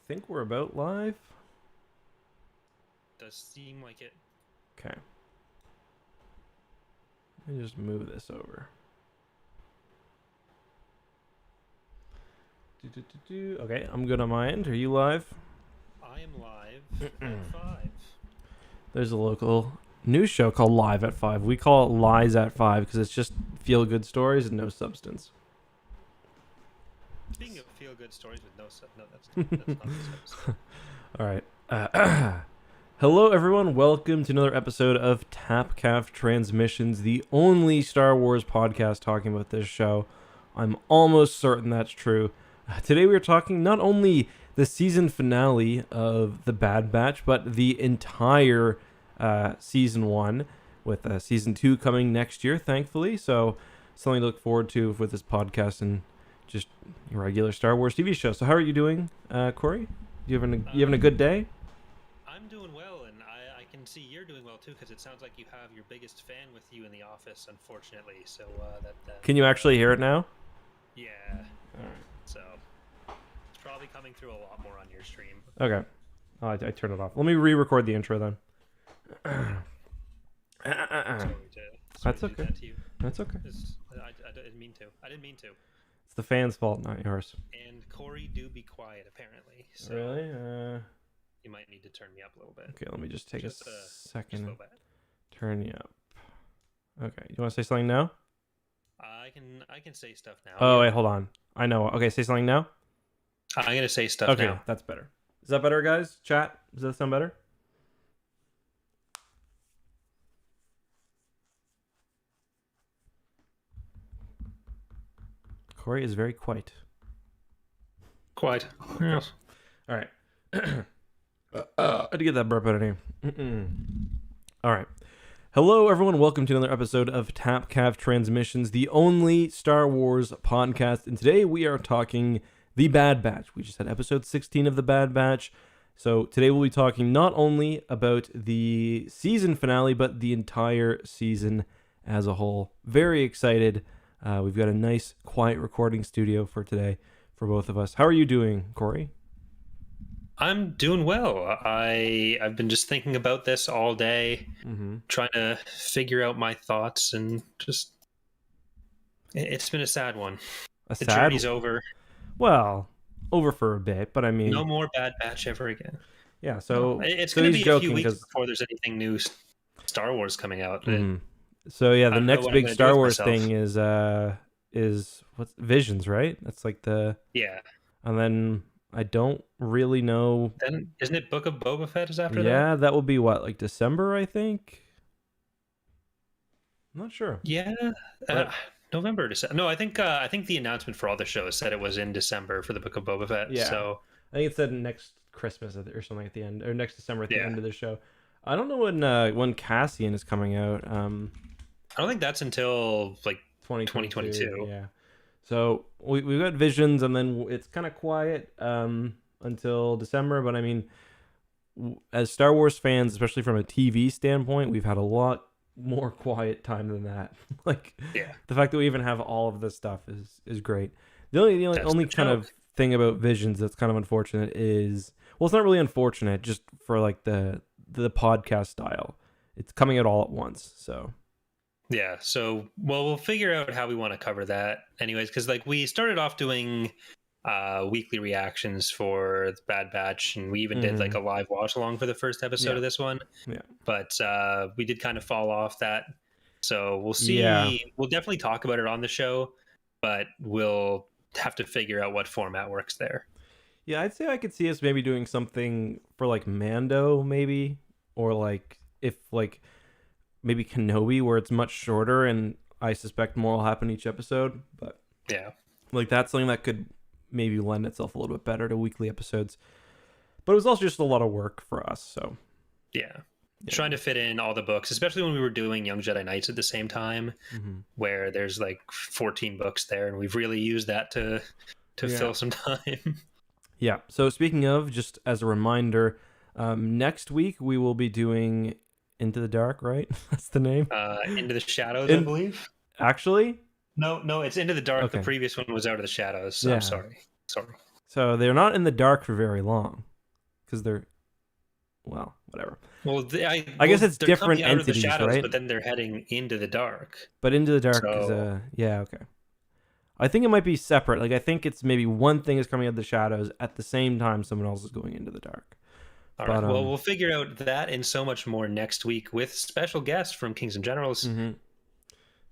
think we're about live. Does seem like it. Okay. Let me just move this over. Okay, I'm good on my end. Are you live? I am live at 5. There's a local news show called Live at 5. We call it Lies at 5 because it's just feel-good stories and no substance. Speaking of feel-good stories with that's not this episode. All right. Hello, everyone. Welcome to another episode of Tapcaf Transmissions, the only Star Wars podcast talking about this show. I'm almost certain that's true. Today we are talking not only the season finale of The Bad Batch, but the entire season 1, with season 2 coming next year, thankfully. So something to look forward to with this podcast and just your regular Star Wars TV show. So how are you doing, Corey? You having a good day? I'm doing well, and I can see you're doing well too, because it sounds like you have your biggest fan with you in the office, unfortunately. So that Can you actually hear it now? Yeah. All right. So it's probably coming through a lot more on your stream. Okay. Oh, I turned it off. Let me re-record the intro then. That's okay. That to you. That's okay. I didn't mean to. I didn't mean to. It's the fans' fault, not yours. And Corey do be quiet, apparently. So Really? you might need to turn me up a little bit. Okay, let me just take Just a a second. little bit. Turn you up. Okay, you want to say something now? I can say stuff now. Oh, wait, hold on. I know. Okay, say something now? I'm gonna say stuff Okay, now. that's better. Is that better, guys? Chat? Does that sound better? Corey is very quiet. Quite. Yes. All right. I had to get that burp out of here. All right. Hello, everyone. Welcome to another episode of Tapcaf Transmissions, the only Star Wars podcast. And today we are talking The Bad Batch. We just had episode 16 of The Bad Batch. So today we'll be talking not only about the season finale, but the entire season as a whole. Very excited. We've got a nice, quiet recording studio for today for both of us. How are you doing, Corey? I'm doing well. I've been just thinking about this all day, trying to figure out my thoughts, and just it's been a sad one. The journey's over. Well, over for a bit, but I mean, no more Bad Batch ever again. Yeah, so it's so going to he's be a few joking weeks before there's anything new Star Wars coming out. So yeah, the don't know next what I'm big gonna do Star with Wars myself. thing is what's Visions, right? That's like the Yeah. and then I don't really know. Then isn't it Book of Boba Fett is after that? Yeah, that will be what, like December, I think. I'm not sure. Yeah. But- November, December. No, I think the announcement for all the shows said it was in December for the Book of Boba Fett. Yeah. So I think it said next Christmas or something at the end, or next December at the Yeah. end of the show. I don't know when Cassian is coming out. I don't think that's until like 2022. 2022. Yeah. So we've got Visions, and then it's kind of quiet until December. But I mean, as Star Wars fans, especially from a TV standpoint, we've had a lot more quiet time than that. Like, Yeah. the fact that we even have all of this stuff is great. The only kind of thing about Visions that's kind of unfortunate is, well, it's not really unfortunate, just for like the podcast style. It's coming out all at once, so. Yeah, so we'll figure out how we want to cover that anyways, because like we started off doing weekly reactions for the Bad Batch, and we even did like a live watch along for the first episode of this one. Yeah. But we did kind of fall off that. So we'll see. Yeah. We'll definitely talk about it on the show, but we'll have to figure out what format works there. Yeah, I'd say I could see us maybe doing something for like Mando, maybe, or like if like maybe Kenobi, where it's much shorter and I suspect more will happen each episode. But Yeah. like that's something that could maybe lend itself a little bit better to weekly episodes. But it was also just a lot of work for us, so Yeah. Trying to fit in all the books, especially when we were doing Young Jedi Knights at the same time, where there's like 14 books there, and we've really used that to fill some time. Yeah. So speaking of, just as a reminder, next week we will be doing Into the Dark, right? That's the name. Into the Shadows, I believe. Actually? No, it's Into the Dark. Okay. The previous one was Out of the Shadows. So Yeah. I'm sorry. So they're not in the dark for very long, because they're, well, whatever. Well, I guess it's they're different coming out of the entities, shadows, right? but then they're heading into the dark. But into the dark is So yeah, okay. I think it might be separate. Like I think it's maybe one thing is coming out of the shadows at the same time someone else is going into the dark. all right. Well, we'll figure out that and so much more next week with special guests from Kings and Generals. Mm-hmm.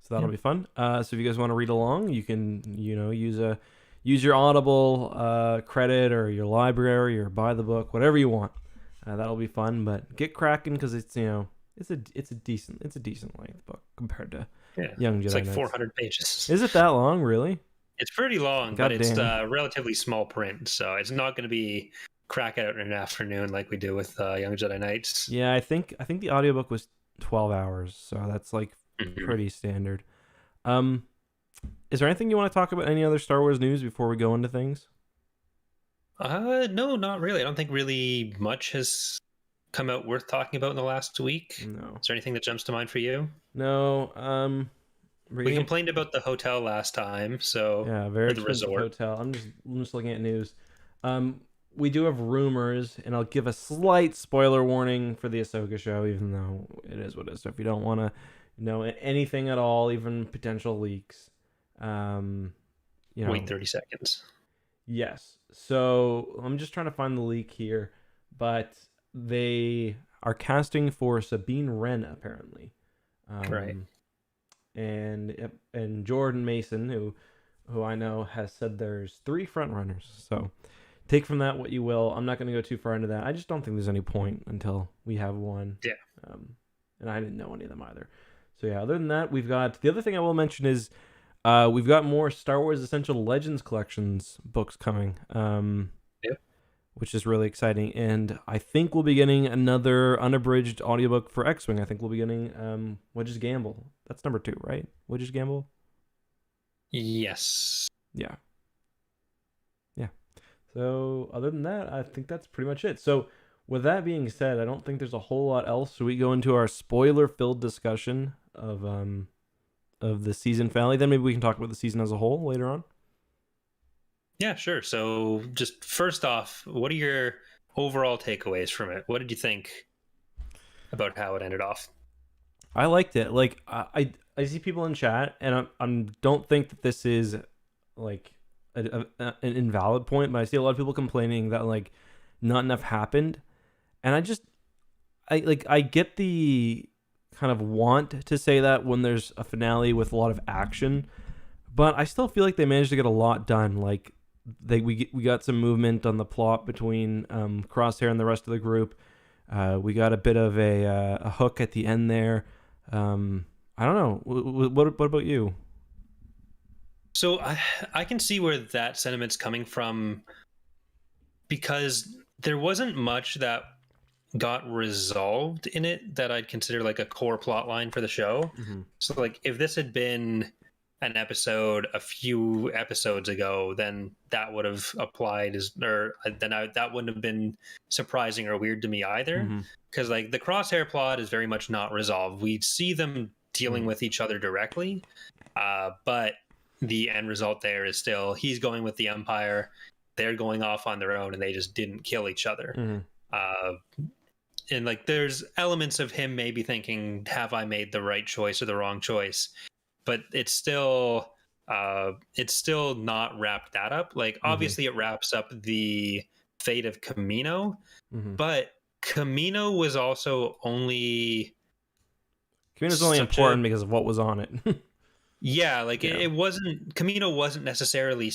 So that'll be fun. So if you guys want to read along, you can, use your Audible credit or your library or buy the book, whatever you want. That'll be fun. But get cracking because it's it's a decent length book compared to Young Jedi. It's like Knights. 400 pages. Is it that long? Really? It's pretty long, God but it's damn. relatively small print, so it's not going to be crack out in an afternoon like we do with Young Jedi Knights. Yeah, I think the audiobook was 12 hours, so that's like Mm-hmm. pretty standard. Is there anything you want to talk about? Any other Star Wars news before we go into things? No, not really. I don't think really much has come out worth talking about in the last week. No. Is there anything that jumps to mind for you? No. We complained about the hotel last time, so yeah, very or the expensive resort. hotel. I'm just looking at news. We do have rumors, and I'll give a slight spoiler warning for the Ahsoka show, even though it is what it is. So if you don't want to know anything at all, even potential leaks, Wait 30 seconds. Yes. So I'm just trying to find the leak here, but they are casting for Sabine Wren apparently. Right. And Jordan Mason, who I know, has said there's 3 front runners. So take from that what you will. I'm not going to go too far into that. I just don't think there's any point until we have one. Yeah. And I didn't know any of them either. So yeah, other than that, we've got, the other thing I will mention is we've got more Star Wars Essential Legends collections books coming. Yep. Which is really exciting. And I think we'll be getting another unabridged audiobook for X-Wing. I think we'll be getting Wedge's Gamble. That's number 2, right? Wedge's Gamble? Yes. Yeah. So other than that, I think that's pretty much it. So with that being said, I don't think there's a whole lot else. Should we go into our spoiler-filled discussion of the season finale? Then maybe we can talk about the season as a whole later on. Yeah, sure. So just first off, what are your overall takeaways from it? What did you think about how it ended off? I liked it. Like I see people in chat, and I don't think that this is like an invalid point, but I see a lot of people complaining that like not enough happened, and I get the kind of want to say that when there's a finale with a lot of action, but I still feel like they managed to get a lot done. Like we got some movement on the plot between Crosshair and the rest of the group. We got a bit of a hook at the end there. I don't know. What about you? So I can see where that sentiment's coming from, because there wasn't much that got resolved in it that I'd consider like a core plot line for the show. Mm-hmm. So like if this had been an episode a few episodes ago, then that would have applied that wouldn't have been surprising or weird to me either. Because like the Crosshair plot is very much not resolved. We see them dealing with each other directly, but the end result there is still he's going with the Empire, they're going off on their own, and they just didn't kill each other. And like there's elements of him maybe thinking, have I made the right choice or the wrong choice? But it's still not wrapped that up. Like obviously it wraps up the fate of Kamino, but Kamino was also only important because of what was on it. It wasn't, Kamino wasn't necessarily a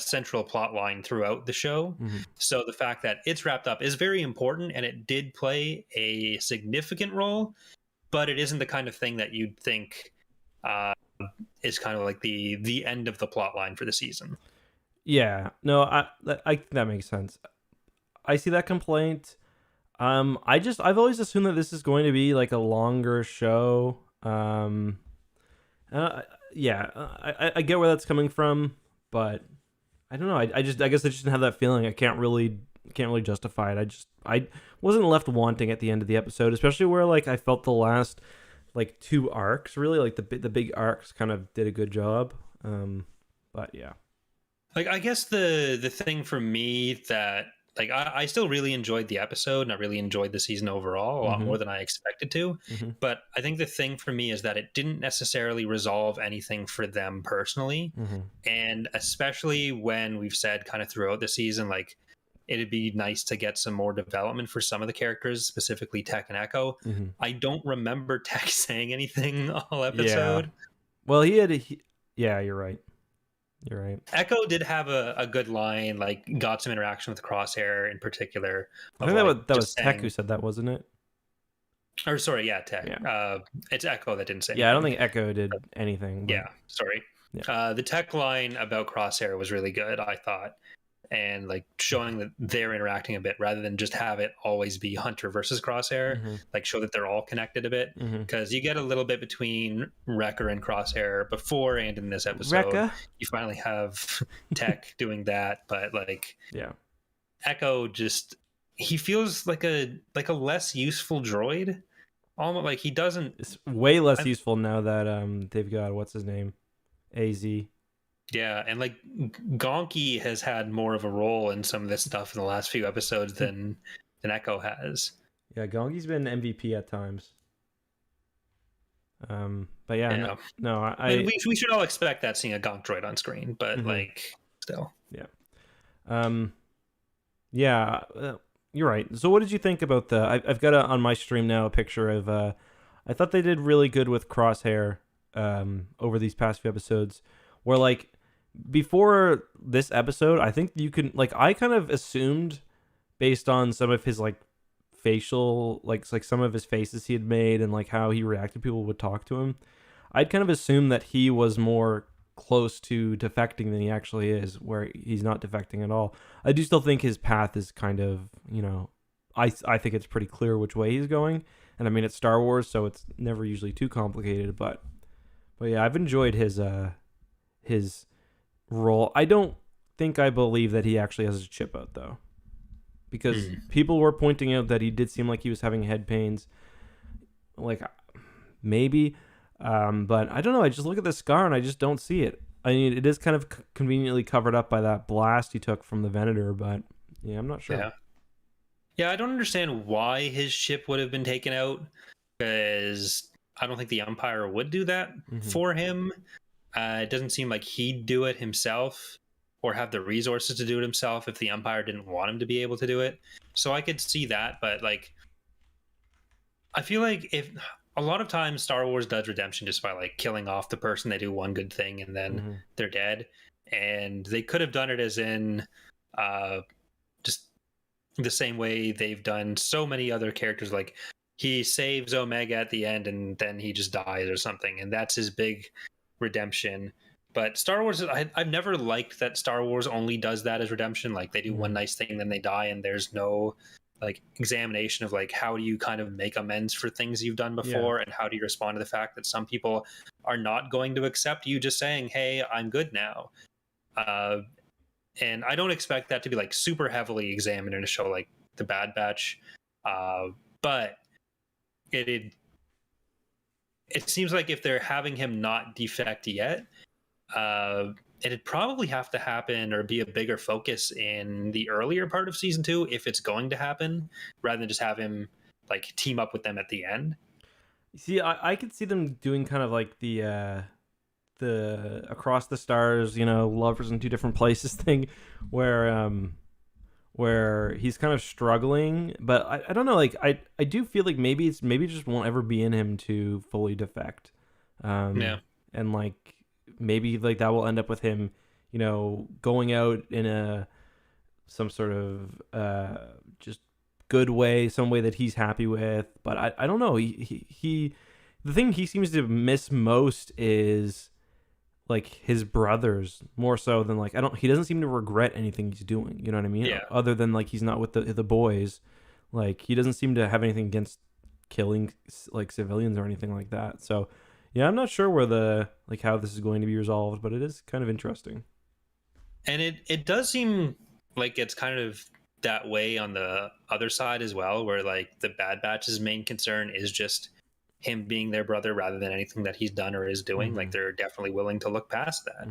central plot line throughout the show. So the fact that it's wrapped up is very important, and it did play a significant role, but it isn't the kind of thing that you'd think is kind of like the end of the plot line for the season. Yeah, no, I that makes sense. I see that complaint. I've always assumed that this is going to be like a longer show. I get where that's coming from, but I don't know. I guess I just didn't have that feeling. I can't really justify it. I wasn't left wanting at the end of the episode, especially where like I felt the last like 2 arcs really, like the big arcs kind of did a good job. But yeah. Like, I guess the thing for me that, like, I still really enjoyed the episode, and I really enjoyed the season overall a lot Mm-hmm. more than I expected to. Mm-hmm. But I think the thing for me is that it didn't necessarily resolve anything for them personally. Mm-hmm. And especially when we've said kind of throughout the season, like, it'd be nice to get some more development for some of the characters, specifically Tech and Echo. Mm-hmm. I don't remember Tech saying anything all Yeah. episode. Well, yeah, you're right. You're right. Echo did have a good line, like got some interaction with Crosshair in particular, I of think like that was just Tech who saying, said that, wasn't it? or sorry, yeah, Tech. Yeah. It's Echo that didn't say Yeah, I don't anything. think Echo did anything. But Yeah, sorry. yeah. The Tech line about Crosshair was really good, I thought, and like showing that they're interacting a bit rather than just have it always be Hunter versus Crosshair. Mm-hmm. Like show that they're all connected a bit, Mm-hmm. because you get a little bit between Wrecker and Crosshair before and in this episode. Rekka? You finally have Tech doing that, but like Yeah. Echo just, he feels like a less useful droid. Almost like he doesn't. It's way less useful now that they've got what's his name? AZ. Yeah, and like Gonki has had more of a role in some of this stuff in the last few episodes than Echo has. Yeah, Gongi's been MVP at times. But yeah, Yeah. no, I mean, we should all expect that, seeing a Gonk droid on screen, but Mhm. like still. Yeah. Yeah, you're right. So what did you think about I've got on my stream now a picture of I thought they did really good with Crosshair over these past few episodes, where like before this episode, I think you can like I kind of assumed based on some of his like facial like some of his faces he had made and like how he reacted, people would talk to him. I'd kind of assumed that he was more close to defecting than he actually is, where he's not defecting at all. I do still think his path is kind of, I think it's pretty clear which way he's going. And I mean, it's Star Wars, so it's never usually too complicated, but yeah, I've enjoyed his role. I don't think I believe that he actually has a chip out though, because people were pointing out that he did seem like he was having head pains. Like maybe, but I don't know. I just look at the scar and I just don't see it. I mean, it is kind of conveniently covered up by that blast he took from the Venator, but yeah, I'm not sure. Yeah, I don't understand why his ship would have been taken out, because I don't think the Empire would do that for him. It doesn't seem like he'd do it himself or have the resources to do it himself if the Empire didn't want him to be able to do it. So I could see that, but like, I feel like if a lot of times Star Wars does redemption just by like killing off the person, they do one good thing and then they're dead. And they could have done it as in just the same way they've done so many other characters. Like he saves Omega at the end and then he just dies or something, and that's his big redemption. But Star Wars, I've never liked that Star Wars only does that as redemption. Like they do one nice thing, then they die, and there's no like examination of like how do you kind of make amends for things you've done before, and how do you respond to the fact that some people are not going to accept you just saying, hey, I'm good now. And I don't expect that to be like super heavily examined in a show like The Bad Batch, but it seems like if they're having him not defect yet, it'd probably have to happen or be a bigger focus in the earlier part of season 2 if it's going to happen, rather than just have him like team up with them at the end. See, I could see them doing kind of like the Across the Stars, lovers in two different places thing, where he's kind of struggling, but I don't know, like I do feel like maybe it just won't ever be in him to fully defect. And like maybe like that will end up with him, going out in some sort of just good way, some way that he's happy with. But I don't know. He the thing he seems to miss most is like his brothers, more so than like he doesn't seem to regret anything he's doing. You know what I mean? Yeah. Other than like he's not with the boys, like he doesn't seem to have anything against killing like civilians or anything like that. So yeah, I'm not sure where how this is going to be resolved, but it is kind of interesting. And it does seem like it's kind of that way on the other side as well, where like the Bad Batch's main concern is just him being their brother rather than anything that he's done or is doing. Like they're definitely willing to look past that.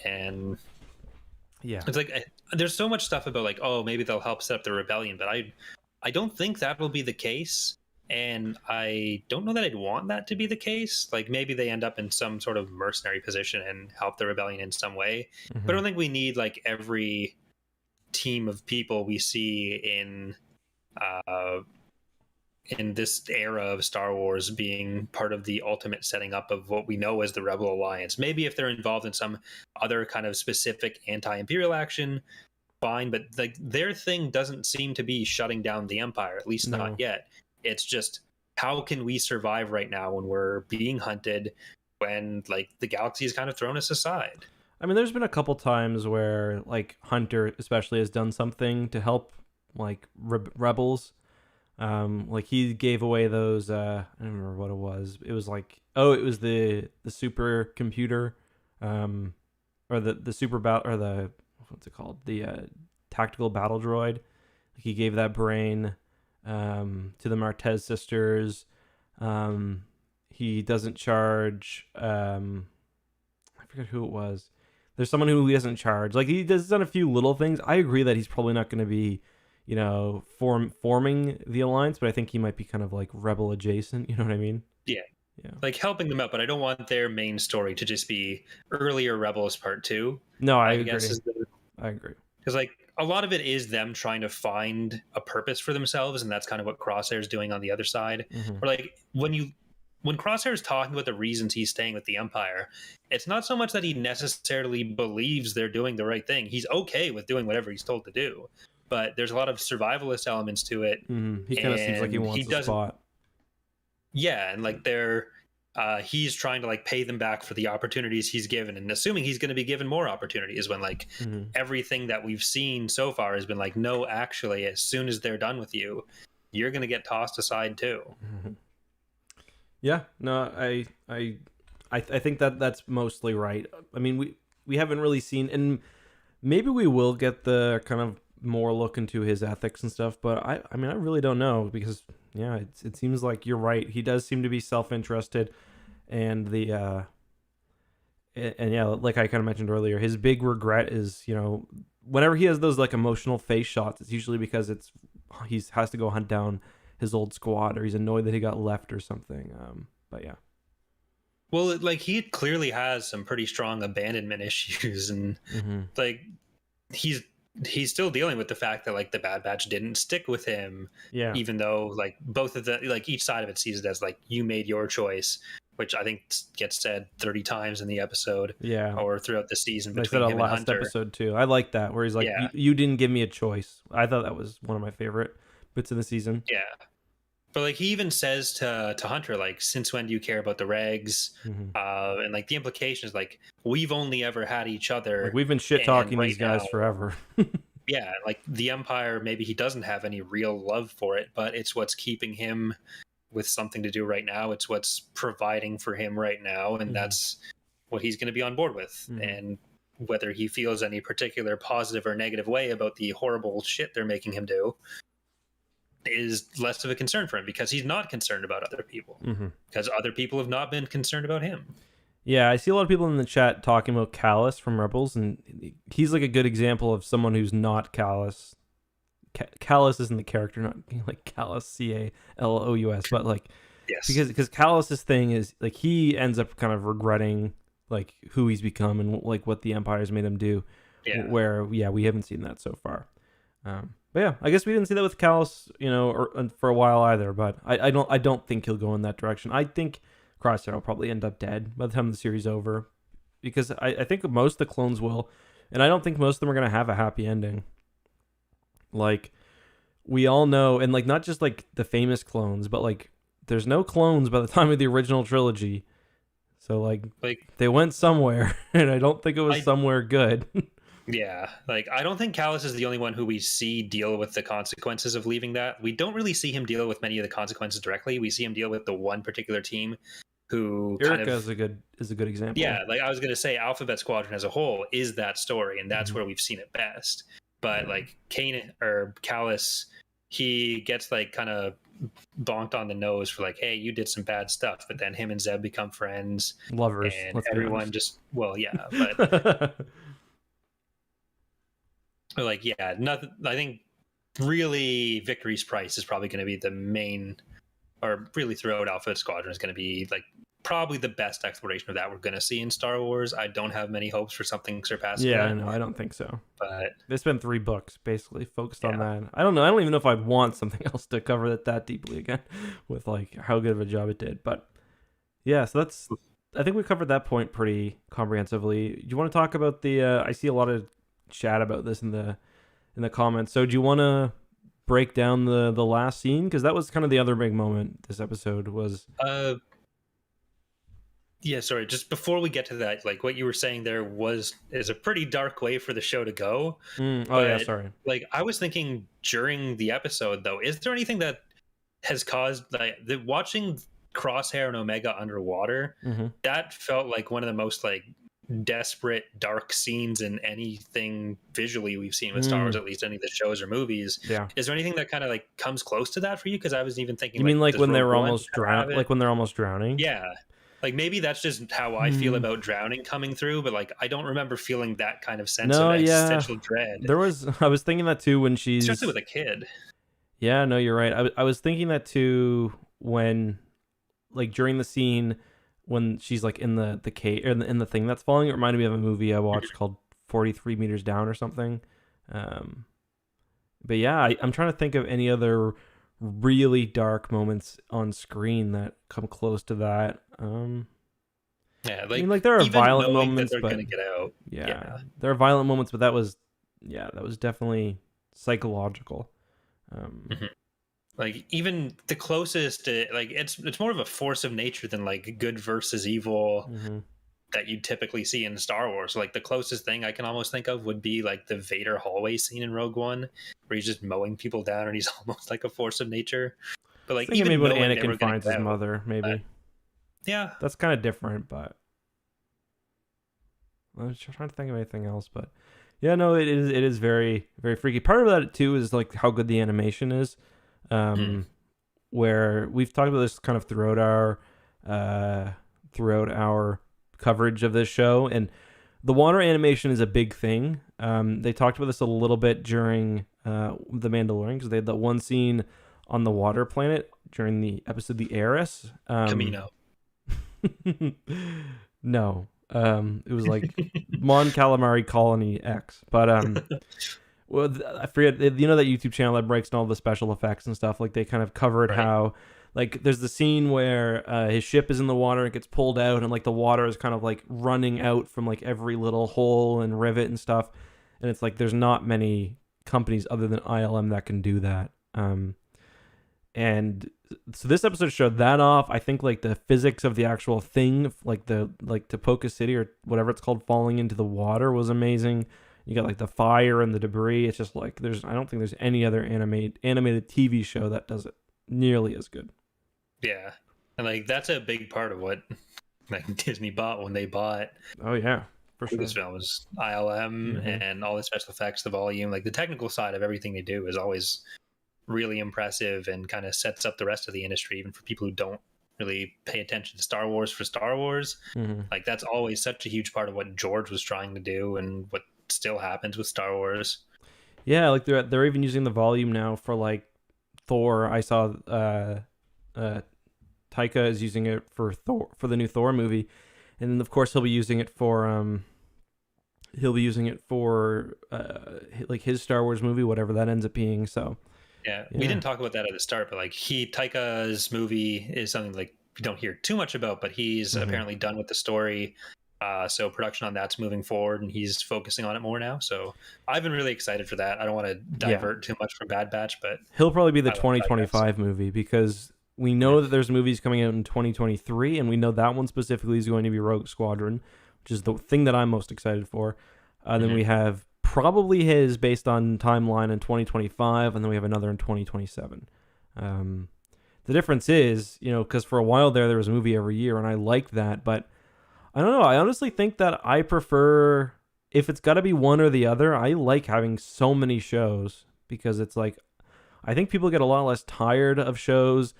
And Yeah. It's like there's so much stuff about like, oh, maybe they'll help set up the rebellion, but I don't think that will be the case. And I don't know that I'd want that to be the case. Like maybe they end up in some sort of mercenary position and help the rebellion in some way. But I don't think we need like every team of people we see in this era of Star Wars being part of the ultimate setting up of what we know as the Rebel Alliance. Maybe if they're involved in some other kind of specific anti-imperial action, fine, but like their thing doesn't seem to be shutting down the Empire, at least not yet. It's just, how can we survive right now when we're being hunted, when like the galaxy has kind of thrown us aside? I mean, there's been a couple times where like Hunter especially has done something to help like rebels. Like he gave away those I don't remember what it was. It was like, oh, it was the super computer, or the super battle, or the, what's it called, the tactical battle droid. He gave that brain to the Martez sisters. He doesn't charge I forget who it was. There's someone who he doesn't charge. Like he does done a few little things. I agree that he's probably not going to be, you know, forming the alliance, but I think he might be kind of like rebel adjacent. You know what I mean? Yeah. Yeah. Like helping them out, but I don't want their main story to just be earlier Rebels Part 2. No, I agree. Guess I agree. Because like a lot of it is them trying to find a purpose for themselves, and that's kind of what Crosshair's doing on the other side. Or like when Crosshair's talking about the reasons he's staying with the Empire, it's not so much that he necessarily believes they're doing the right thing. He's okay with doing whatever he's told to do, but there's a lot of survivalist elements to it. He kind of seems like he wants a spot. Yeah, and like he's trying to like pay them back for the opportunities he's given, and assuming he's going to be given more opportunities, when like everything that we've seen so far has been like, no, actually, as soon as they're done with you, you're going to get tossed aside too. Yeah, no, I think that's mostly right. I mean, we haven't really seen, and maybe we will get the kind of more look into his ethics and stuff, but I mean, I really don't know, because yeah, it seems like you're right. He does seem to be self-interested, and and yeah, like I kind of mentioned earlier, his big regret is, you know, whenever he has those like emotional face shots, it's usually because he has to go hunt down his old squad, or he's annoyed that he got left or something. But yeah. Well, like he clearly has some pretty strong abandonment issues, and like he's still dealing with the fact that like the Bad Batch didn't stick with him. Yeah. Even though like both of the, like each side of it sees it as like, you made your choice, which I think gets said 30 times in the episode. Yeah. Or throughout the season between him and Hunter. Last episode too. I like that, where he's like, you didn't give me a choice. I thought that was one of my favorite bits of the season. Yeah. But like he even says to Hunter, like, since when do you care about the regs? And like the implication is like, we've only ever had each other. Like, we've been shit talking these guys forever. Yeah, like the Empire, maybe he doesn't have any real love for it, but it's what's keeping him with something to do right now. It's what's providing for him right now, and that's what he's going to be on board with. And whether he feels any particular positive or negative way about the horrible shit they're making him do is less of a concern for him, because he's not concerned about other people, because other people have not been concerned about him. Yeah, I see a lot of people in the chat talking about Callus from Rebels, and he's like a good example of someone who's not Callus. Callus isn't the character, not like Callus, Callous, but like, yes, because Callus's thing is like, he ends up kind of regretting like who he's become and like what the Empire's made him do. Yeah. Where we haven't seen that so far. But yeah, I guess we didn't see that with Callus, you know, or for a while either. But I don't think he'll go in that direction. I think Crosshair will probably end up dead by the time the series is over, because I think most of the clones will, and I don't think most of them are gonna have a happy ending. Like, we all know, and like not just like the famous clones, but like there's no clones by the time of the original trilogy. So like they went somewhere, and I don't think it was somewhere good. Yeah, like I don't think Callus is the only one who we see deal with the consequences of leaving that. We don't really see him deal with many of the consequences directly. We see him deal with the one particular team who Erica is a good example. Yeah, like I was going to say, Alphabet Squadron as a whole is that story, and that's where we've seen it best. But like Callus, he gets like kind of bonked on the nose for like, hey, you did some bad stuff, but then him and Zeb become friends, lovers, and everyone just, well, yeah, but But like, yeah, nothing. I think really Victory's Price is probably going to be the main, or really throughout Alpha Squadron is going to be like probably the best exploration of that we're going to see in Star Wars. I don't have many hopes for something surpassing Yeah, that. no, I don't think so. But They spent 3 books basically focused on yeah, that. I don't know. I don't even know if I'd want something else to cover it that deeply again, with like how good of a job it did. But yeah, so that's. I think we covered that point pretty comprehensively. Do you want to talk about the? I see a lot of chat about this in the comments. So do you want to break down the last scene, because that was kind of the other big moment this episode was. yeah. Sorry, just before we get to that, like what you were saying there is a pretty dark way for the show to go. Oh yeah, But sorry. like I was thinking during the episode though, is there anything that has caused like watching Crosshair and Omega underwater? Mm-hmm. That felt like one of the most like desperate dark scenes in anything visually we've seen with Star Wars, at least any of the shows or movies. Yeah. Is there anything that kind of like comes close to that for you? Because I was even thinking, You mean like does when they Rogue were One almost kinda have it? like when they're almost drowning? Yeah, like maybe that's just how I feel about drowning coming through, but like I don't remember feeling that kind of sense No, of yeah. existential dread, I was thinking that too when she's. especially with a kid. Yeah, no, you're right. I was thinking that too when, like, during the scene when she's like in the cave or in the thing that's falling. It reminded me of a movie I watched called 43 Meters Down or something. But yeah, I'm trying to think of any other really dark moments on screen that come close to that. Yeah, I like mean, like there are even violent knowing moments, that they're but gonna get out. yeah, there are violent moments, but that was definitely psychological. Mhm. Like even the closest to, like it's more of a force of nature than like good versus evil Mm-hmm. that you typically see in Star Wars. Like the closest thing I can almost think of would be like the Vader hallway scene in Rogue One, where he's just mowing people down and he's almost like a force of nature. But like Thinking even maybe when knowing they were Anakin gonna finds get his out, mother, maybe yeah, that's kind of different. But I'm just trying to think of anything else. But yeah, no, it is very very freaky. Part of that too is like how good the animation is. Where we've talked about this kind of throughout our coverage of this show, and the water animation is a big thing. They talked about this a little bit during The Mandalorian, because they had that one scene on the water planet during the episode The Heiress. Kamino. No, it was like Mon Calamari Colony X, but well, I forget. You know that YouTube channel that breaks down all the special effects and stuff. Like they kind of covered Right. how, like, there's the scene where his ship is in the water and it gets pulled out, and like the water is kind of like running out from like every little hole and rivet and stuff. And it's like there's not many companies other than ILM that can do that. And so this episode showed that off. I think like the physics of the actual thing, like Tapoka City or whatever it's called, falling into the water was amazing. You got like the fire and the debris. It's just like I don't think there's any other animated TV show that does it nearly as good. Yeah, and like that's a big part of what like Disney bought when they bought Oh yeah, for sure. Lucasfilm was ILM and all the special effects, the volume, like the technical side of everything they do is always really impressive and kind of sets up the rest of the industry, even for people who don't really pay attention to Star Wars for Star Wars. Like that's always such a huge part of what George was trying to do and what still happens with Star Wars. Yeah, like they're even using the volume now for like Thor. I saw Taika is using it for Thor, for the new Thor movie, and then of course he'll be using it for like his Star Wars movie, whatever that ends up being. So yeah, we didn't talk about that at the start, but like Taika's movie is something like we don't hear too much about, but he's apparently done with the story. So production on that's moving forward, and he's focusing on it more now. So I've been really excited for that. I don't want to divert too much from Bad Batch, but he'll probably be the 2025 movie, because we know that there's movies coming out in 2023, and we know that one specifically is going to be Rogue Squadron, which is the thing that I'm most excited for. Then we have probably his based on timeline in 2025, and then we have another in 2027. The difference is, because for a while there was a movie every year, and I liked that, but I don't know. I honestly think that I prefer, if it's got to be one or the other, I like having so many shows, because it's like, I think people get a lot less tired of shows.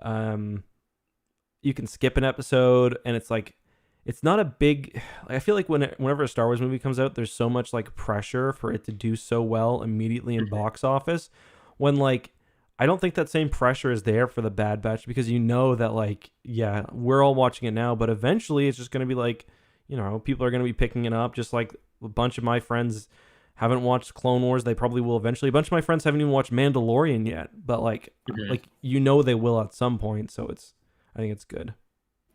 You can skip an episode, and it's like, it's not a big. I feel like whenever a Star Wars movie comes out, there's so much like pressure for it to do so well immediately in box office. When like I don't think that same pressure is there for the Bad Batch, because you know that like yeah, we're all watching it now, but eventually it's just gonna be like, you know, people are gonna be picking it up. Just like a bunch of my friends haven't watched Clone Wars, they probably will eventually. A bunch of my friends haven't even watched Mandalorian yet, but like you know they will at some point. So I think it's good.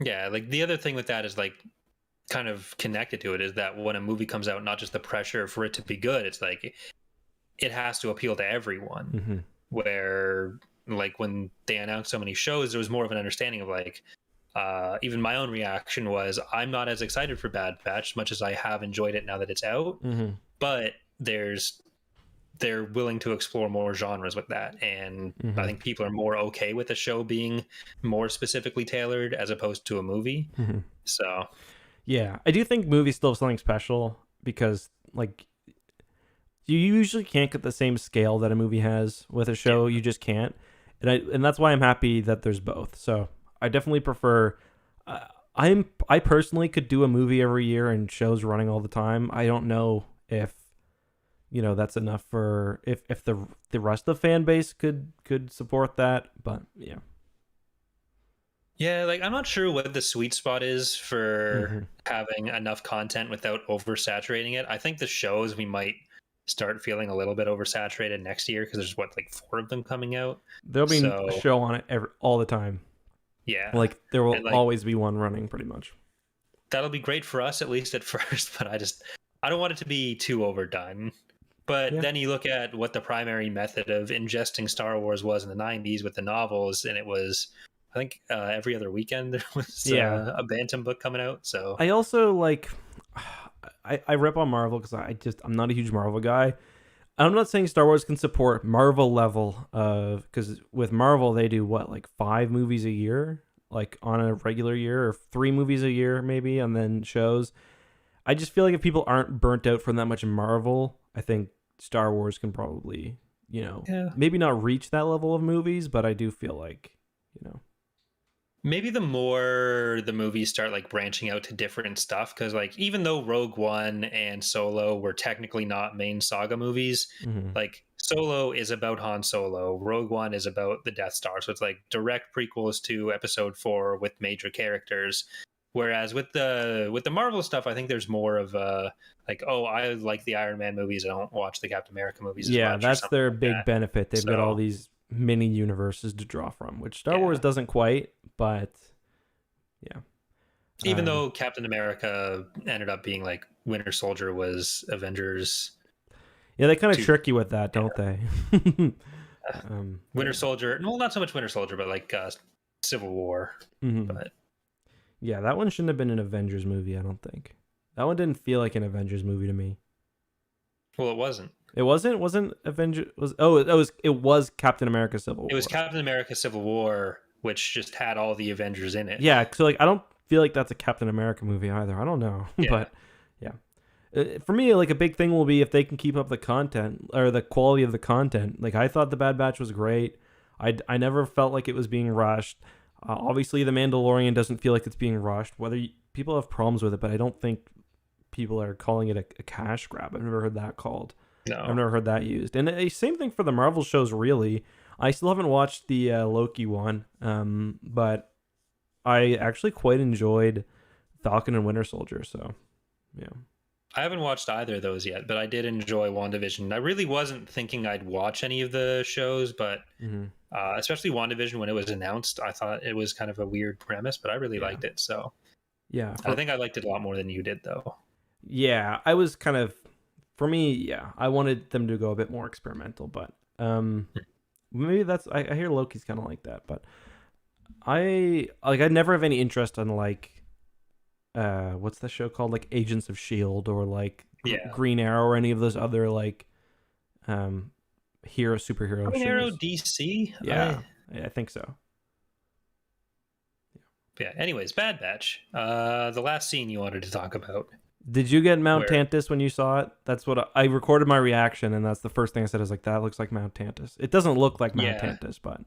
Yeah, like the other thing with that is like kind of connected to it is that when a movie comes out, not just the pressure for it to be good, it's like it has to appeal to everyone. Where like when they announced so many shows, there was more of an understanding of like even my own reaction was I'm not as excited for Bad Batch as much as I have enjoyed it now that it's out. But they're willing to explore more genres with that, and I think people are more okay with the show being more specifically tailored as opposed to a movie. So yeah, I do think movies still have something special, because like you usually can't get the same scale that a movie has with a show. You just can't, and that's why I'm happy that there's both. So I definitely prefer. I personally could do a movie every year and shows running all the time. I don't know if that's enough for if the rest of the fan base could support that, but yeah, like I'm not sure what the sweet spot is for having enough content without oversaturating it. I think the shows we might start feeling a little bit oversaturated next year because there's like 4 of them coming out. There'll be a show on it all the time. Yeah, like there will always be one running pretty much. That'll be great for us at least at first, but I don't want it to be too overdone. But then you look at what the primary method of ingesting Star Wars was in the 90s with the novels, and it was, I think, every other weekend there was a Bantam book coming out. So I also like, I rip on Marvel because I'm not a huge Marvel guy. I'm not saying Star Wars can support Marvel level of, because with Marvel they do what, like 5 movies a year, like on a regular year, or 3 movies a year maybe, and then shows. I just feel like if people aren't burnt out from that much Marvel, I think Star Wars can probably, maybe not reach that level of movies, but I do feel like, maybe the more the movies start like branching out to different stuff, because like even though Rogue One and Solo were technically not main saga movies, like Solo is about Han Solo, Rogue One is about the Death Star, so it's like direct prequels to Episode 4 with major characters. Whereas with the Marvel stuff, I think there's more of a like, oh, I like the Iron Man movies, I don't watch the Captain America movies. Yeah, as much, that's their big benefit. They've got all these mini universes to draw from, which Star Wars doesn't quite. But yeah, even though Captain America ended up being like Winter Soldier was Avengers. Yeah, they kind of trick you with that, don't they? Winter Soldier, well, not so much Winter Soldier, but like Civil War. But yeah, that one shouldn't have been an Avengers movie, I don't think. That one didn't feel like an Avengers movie to me. Well, it wasn't. It wasn't Avengers. It was Captain America Civil War. It was Captain America Civil War, which just had all the Avengers in it. Yeah, so like I don't feel like that's a Captain America movie either. I don't know, but yeah. For me, like a big thing will be if they can keep up the content or the quality of the content. Like I thought the Bad Batch was great. I never felt like it was being rushed. Obviously, The Mandalorian doesn't feel like it's being rushed. People have problems with it, but I don't think people are calling it a cash grab. I've never heard that called. No. I've never heard that used. And same thing for the Marvel shows, really. I still haven't watched the Loki one, but I actually quite enjoyed Falcon and Winter Soldier. So, yeah. I haven't watched either of those yet, but I did enjoy WandaVision. I really wasn't thinking I'd watch any of the shows, but especially WandaVision, when it was announced, I thought it was kind of a weird premise, but I really liked it. So, yeah, I think I liked it a lot more than you did, though. Yeah, I was kind of, for me, I wanted them to go a bit more experimental, but maybe that's, I hear Loki's kind of like that, but I never have any interest in like, what's the show called, like Agents of S.H.I.E.L.D. or like Green Arrow or any of those other like superhero Green shows. Arrow DC? Yeah, I think so. Yeah, anyways, Bad Batch. The last scene you wanted to talk about. Did you get Mount Tantus when you saw it? That's what I recorded my reaction, and that's the first thing I said. I was like, that looks like Mount Tantus. It doesn't look like Mount Tantus, but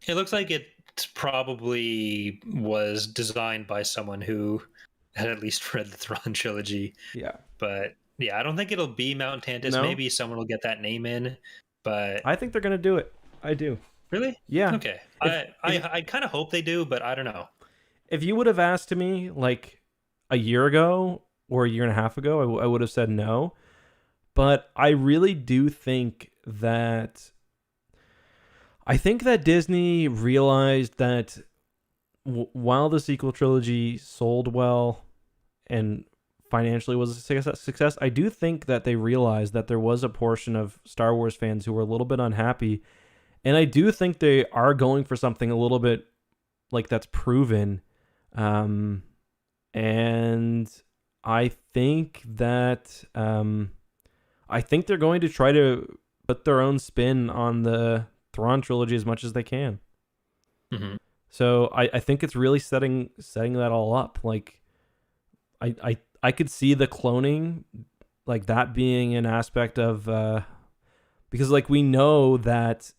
it looks like it probably was designed by someone who had at least read the Thrawn trilogy. Yeah. But yeah, I don't think it'll be Mount Tantus. No? Maybe someone will get that name in, but I think they're gonna do it. I do. really, Yeah. okay. If I kind of hope they do, but I don't know. if you would have asked me like a year ago or a year and a half ago, I would have said no. But I really do think that Disney realized that while the sequel trilogy sold well and financially was a success, I do think that they realized that there was a portion of Star Wars fans who were a little bit unhappy, and I do think they are going for something a little bit like that's proven, and I think that they're going to try to put their own spin on the Thrawn trilogy as much as they can. Mm-hmm. So I think it's really setting that all up. Like I could see the cloning, like that being an aspect of because like we know that.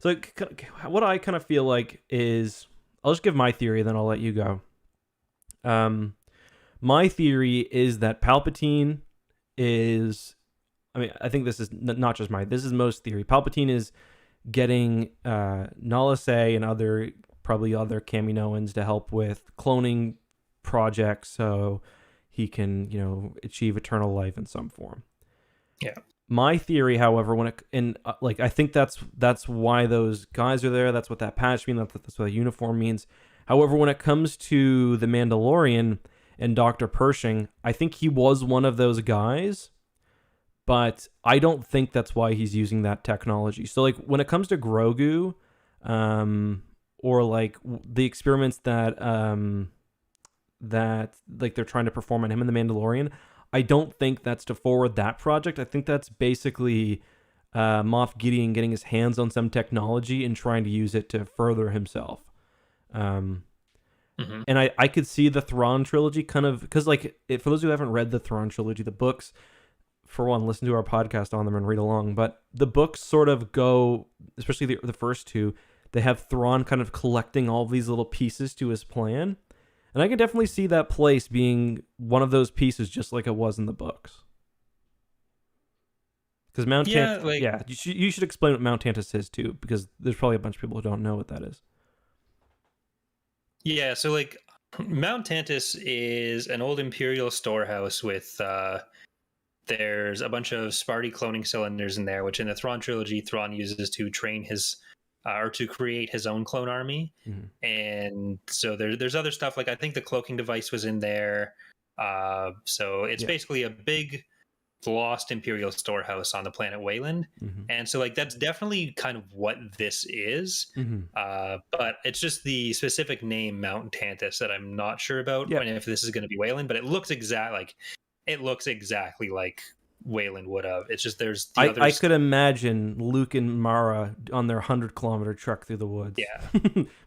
So like, what I kind of feel like is, I'll just give my theory, then I'll let you go. My theory is that Palpatine is, I mean, I think this is not just this is most theory. Palpatine is getting Nala Se and probably other Kaminoans to help with cloning projects so he can, achieve eternal life in some form. Yeah. My theory, however, I think that's why those guys are there. That's what that patch means. That's what the uniform means. However, when it comes to the Mandalorian and Dr. Pershing, I think he was one of those guys, but I don't think that's why he's using that technology. So, like, when it comes to Grogu, or like the experiments that like they're trying to perform on him in the Mandalorian, I don't think that's to forward that project. I think that's basically Moff Gideon getting his hands on some technology and trying to use it to further himself. And I could see the Thrawn trilogy kind of, because like, for those who haven't read the Thrawn trilogy, the books, for one, listen to our podcast on them and read along, but the books sort of go, especially the first two, they have Thrawn kind of collecting all these little pieces to his plan. And I can definitely see that place being one of those pieces, just like it was in the books. Because Mount Tantus, you should explain what Mount Tantus is too, because there's probably a bunch of people who don't know what that is. Yeah, so like Mount Tantus is an old Imperial storehouse with there's a bunch of Sparty cloning cylinders in there, which in the Thrawn trilogy, Thrawn uses to train his or to create his own clone army. Mm-hmm. And so there's other stuff, like I think the cloaking device was in there. So it's basically a big lost Imperial storehouse on the planet Wayland. Mm-hmm. And so like that's definitely kind of what this is. Mm-hmm. But it's just the specific name Mount Tantus that I'm not sure about, and if this is going to be Wayland, but it looks exactly like Wayland would have. It's just there's the I could imagine Luke and Mara on their 100-kilometer trek through the woods. Yeah.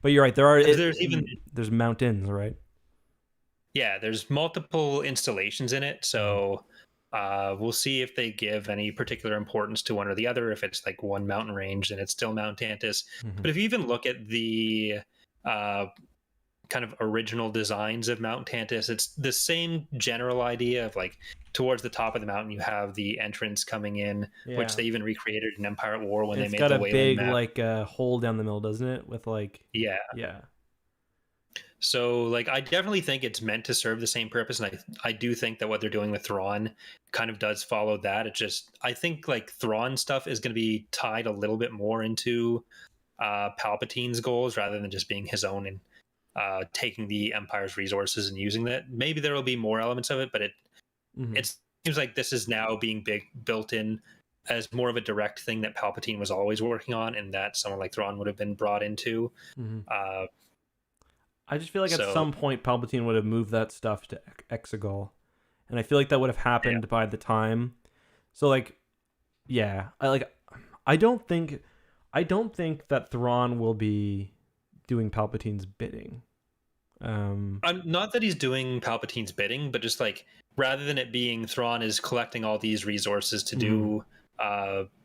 But you're right, there's mountains, right? Yeah, there's multiple installations in it, so we'll see if they give any particular importance to one or the other. If it's like one mountain range, then it's still Mount Tantus. Mm-hmm. But if you even look at the kind of original designs of Mount Tantus, it's the same general idea of like towards the top of the mountain you have the entrance coming in, which they even recreated in Empire at War when they made the Wayland big map. Like a hole down the middle, doesn't it? With like yeah. So like I definitely think it's meant to serve the same purpose, and I do think that what they're doing with Thrawn kind of does follow that. It just, I think like Thrawn stuff is going to be tied a little bit more into Palpatine's goals rather than just being his own and taking the Empire's resources and using that. Maybe there will be more elements of it, but it seems like this is now being built in as more of a direct thing that Palpatine was always working on, and that someone like Thrawn would have been brought into. I just feel like at some point Palpatine would have moved that stuff to Exegol, and I feel like that would have happened by the time. So like, I don't think that Thrawn will be doing Palpatine's bidding. Not that he's doing Palpatine's bidding, but just like rather than it being Thrawn is collecting all these resources to do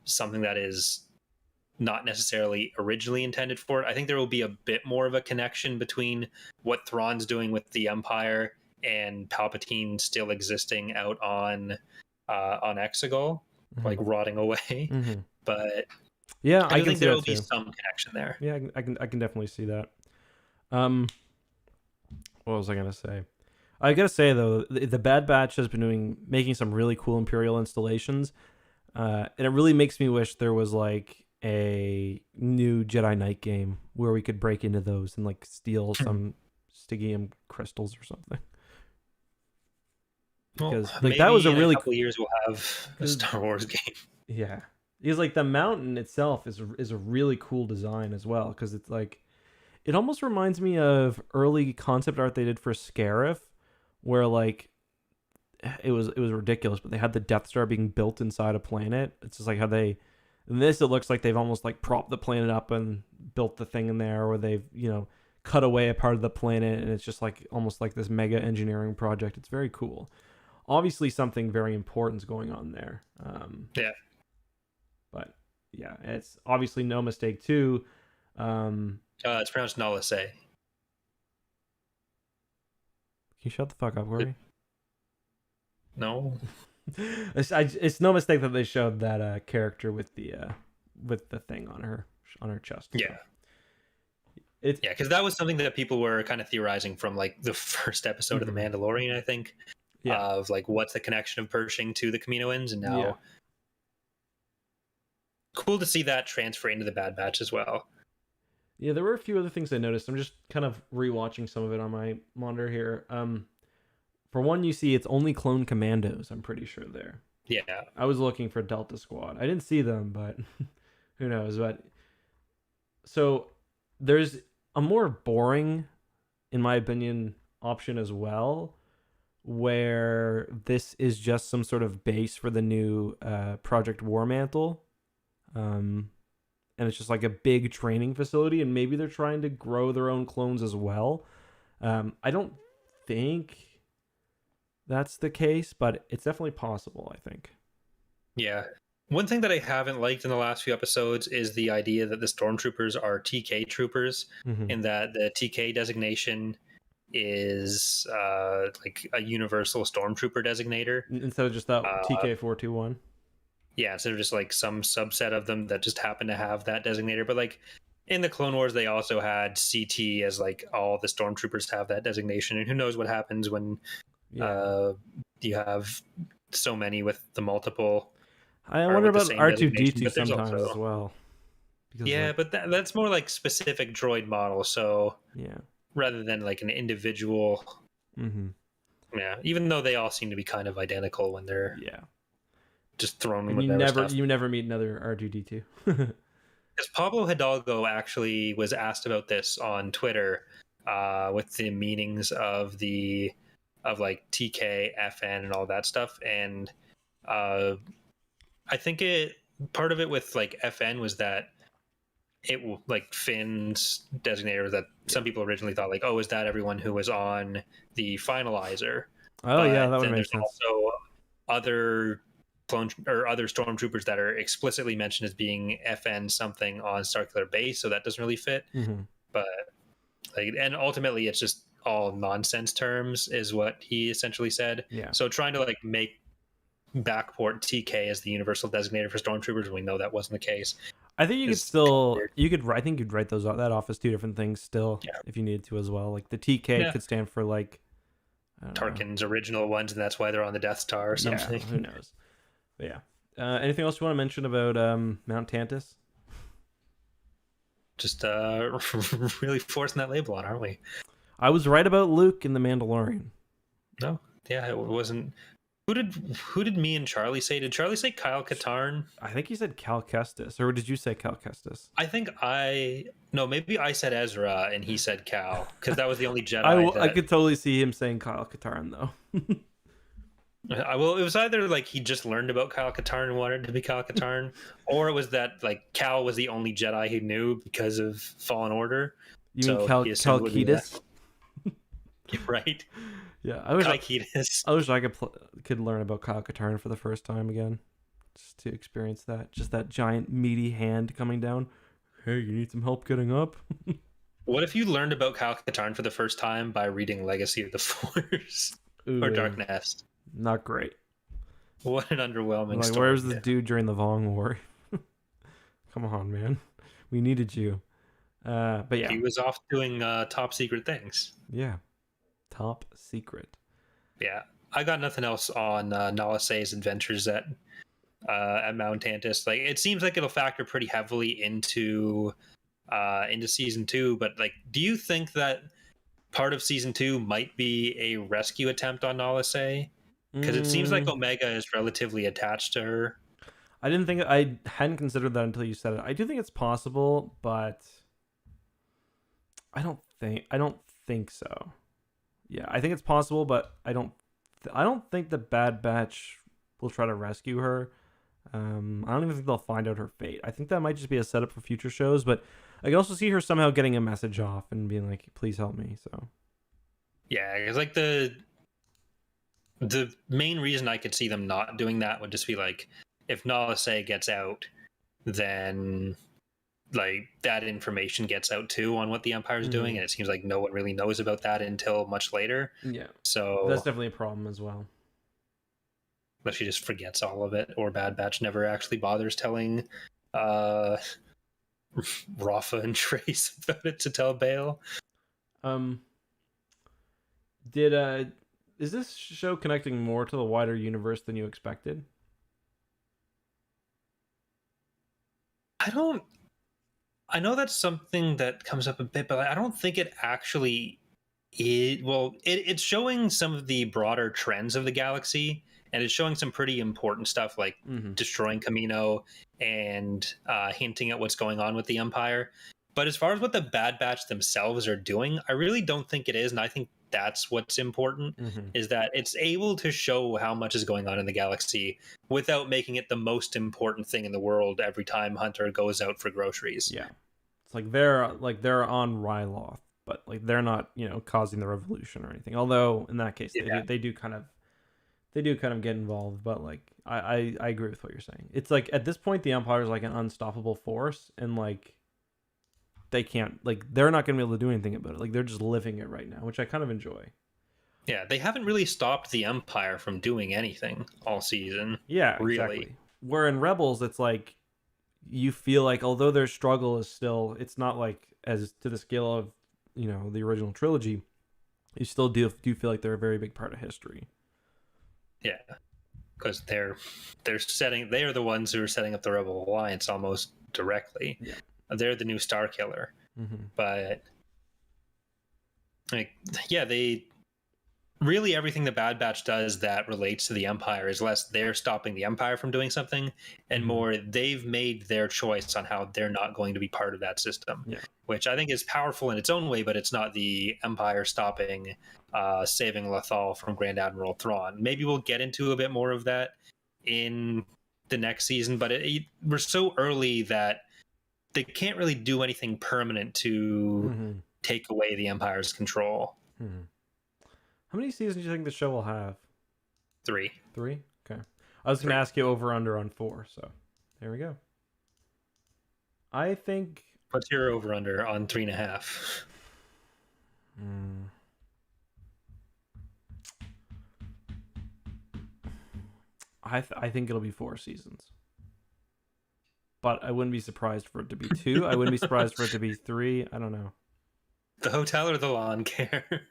something that is not necessarily originally intended for it, I think there will be a bit more of a connection between what Thrawn's doing with the Empire and Palpatine still existing out on Exegol, like rotting away. But yeah, I I do can think see there that will be too. some connection there. Yeah, I can definitely see that. What was I gonna say? I gotta say though, the Bad Batch has been making some really cool Imperial installations, and it really makes me wish there was like a new Jedi Knight game where we could break into those and like steal some Stygium crystals or something. Because Well, like that was maybe a in a really couple of years we'll have a Star Wars game. yeah. Because like the mountain itself is a really cool design as well. Because it's like it almost reminds me of early concept art they did for Scarif, where like it was ridiculous, but they had the Death Star being built inside a planet. It's just like how they in this it looks like they've almost like propped the planet up and built the thing in there, or they've cut away a part of the planet, and it's just like almost like this mega engineering project. It's very cool. Obviously, something very important is going on there. Yeah. But yeah, it's obviously no mistake too. It's pronounced Nalase. Can you shut the fuck up, Corey? No. It's no mistake that they showed that character with the thing on her chest. Yeah. So. Because that was something that people were kind of theorizing from like the first episode of The Mandalorian, I think. Yeah. Of like what's the connection of Pershing to the Kaminoans, and now cool to see that transfer into the Bad Batch as well. Yeah, there were a few other things I noticed. I'm just kind of rewatching some of it on my monitor here. For one, you see it's only clone commandos, I'm pretty sure there. Yeah. I was looking for Delta Squad. I didn't see them, but who knows. But so there's a more boring, in my opinion, option as well, where this is just some sort of base for the new Project Warmantle. And it's just like a big training facility, and maybe they're trying to grow their own clones as well. I don't think that's the case, but it's definitely possible, I think. Yeah. One thing that I haven't liked in the last few episodes is the idea that the stormtroopers are TK troopers, and that the TK designation is like a universal stormtrooper designator. Instead of just that TK421. Yeah, instead of just like some subset of them that just happen to have that designator. But like in the Clone Wars, they also had CT as like all the stormtroopers have that designation. And who knows what happens when you have so many with the multiple. I wonder about R2D2 sometimes also, as well. Yeah, like, but that's more like specific droid model. So yeah, rather than like an individual. Yeah, even though they all seem to be kind of identical when they're just thrown in with you never meet another R2D2. Because Pablo Hidalgo actually was asked about this on Twitter with the meanings of like TK, FN, and all that stuff. And I think part of it with like FN was that it like Finn's designator that some people originally thought like, oh, is that everyone who was on the finalizer? Oh, but yeah, that would make sense. Also other clone or other stormtroopers that are explicitly mentioned as being FN something on Starkiller Base, so that doesn't really fit. But like, and ultimately it's just all nonsense terms is what he essentially said. Yeah. So trying to like make backport TK as the universal designator for stormtroopers, we know that wasn't the case. I think I think you'd write that off as two different things still, if you needed to as well. Like the TK could stand for like Tarkin's original ones, and that's why they're on the Death Star or something. Yeah, who knows? But yeah. Anything else you want to mention about Mount Tantus? Just really forcing that label on, aren't we? I was right about Luke in The Mandalorian. No, yeah, it wasn't. Who did me and Charlie say? Did Charlie say Kyle Katarn? I think he said Cal Kestis, or did you say Cal Kestis? I think maybe I said Ezra and he said Cal, because that was the only Jedi. I could totally see him saying Kyle Katarn though. Well, it was either like he just learned about Kyle Katarn and wanted to be Kyle Katarn, or it was that like Cal was the only Jedi he knew because of Fallen Order. You mean Cal Kestis? Right. Yeah, I wish I could learn about Kyle Katarn for the first time again, just to experience that. Just that giant meaty hand coming down. Hey, you need some help getting up? What if you learned about Kyle Katarn for the first time by reading Legacy of the Force or Ooh, Dark Nest? not great. What an underwhelming Like, story. where's this dude during the Vong War? Come on, man. We needed you. But yeah. He was off doing top secret things. Yeah. Top secret. Yeah. I got nothing else on Nala Se's adventures at Mount Tantus. Like, it seems like it'll factor pretty heavily into season 2, but like, do you think that part of season 2 might be a rescue attempt on Nala Se? Because it seems like Omega is relatively attached to her. I hadn't considered that until you said it. I do think it's possible, but I don't think so. Yeah, I think it's possible, but I don't think the Bad Batch will try to rescue her. I don't even think they'll find out her fate. I think that might just be a setup for future shows, but I can also see her somehow getting a message off and being like, "Please help me." So yeah, it's like the main reason I could see them not doing that would just be like, if Nala Se gets out, then like that information gets out too on what the Empire's doing, and it seems like no one really knows about that until much later. Yeah, so that's definitely a problem as well. But she just forgets all of it, or Bad Batch never actually bothers telling Rafa and Trace about it to tell Bale. Is this show connecting more to the wider universe than you expected? I know that's something that comes up a bit, but I don't think it actually is. Well, it's showing some of the broader trends of the galaxy, and it's showing some pretty important stuff like destroying Kamino and hinting at what's going on with the Empire. But as far as what the Bad Batch themselves are doing, I really don't think it is, and I think that's what's important, is that it's able to show how much is going on in the galaxy without making it the most important thing in the world every time Hunter goes out for groceries. Yeah, it's like they're on Ryloth, but like they're not causing the revolution or anything. Although in that case they do kind of get involved. But like I agree with what you're saying. It's like at this point the Empire is like an unstoppable force, and like they can't, like, they're not going to be able to do anything about it. Like, they're just living it right now, which I kind of enjoy. Yeah, they haven't really stopped the Empire from doing anything all season. Yeah, really. Exactly. Where in Rebels, it's like you feel like although their struggle is still, it's not like as to the scale of the original trilogy, you still do feel like they're a very big part of history. Yeah, because they are the ones who are setting up the Rebel Alliance almost directly. Yeah. They're the new Star Killer. But like, yeah, they really, everything the Bad Batch does that relates to the Empire is less they're stopping the Empire from doing something, and more they've made their choice on how they're not going to be part of that system. Yeah. Which I think is powerful in its own way, but it's not the Empire saving Lothal from Grand Admiral Thrawn. Maybe we'll get into a bit more of that in the next season, but we're so early that they can't really do anything permanent to take away the Empire's control. How many seasons do you think the show will have? 3. 3? Okay. I was going to ask you over under on 4, so there we go. I think... What's your over under on 3.5? I think it'll be 4 seasons. But I wouldn't be surprised for it to be 2. I wouldn't be surprised for it to be 3. I don't know. The hotel or the lawn care?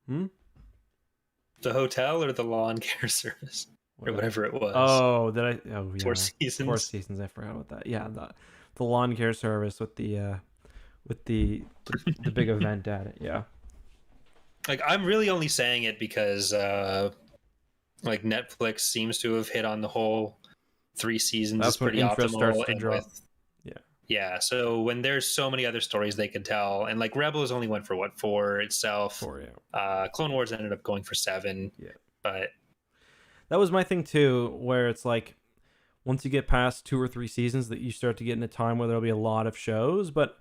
The hotel or the lawn care service? Or whatever it was. Oh, yeah. 4 seasons. 4 seasons. I forgot about that. Yeah, the lawn care service with the big event at it. Yeah. Like, I'm really only saying it because like Netflix seems to have hit on the whole 3 seasons. That's is pretty when interest optimal. starts to drop. Yeah, so when there's so many other stories they could tell, and like Rebels only went for 4 itself. 4, yeah. Clone Wars ended up going for 7. Yeah. But that was my thing too, where it's like once you get past 2 or 3 seasons that you start to get in a time where there'll be a lot of shows. But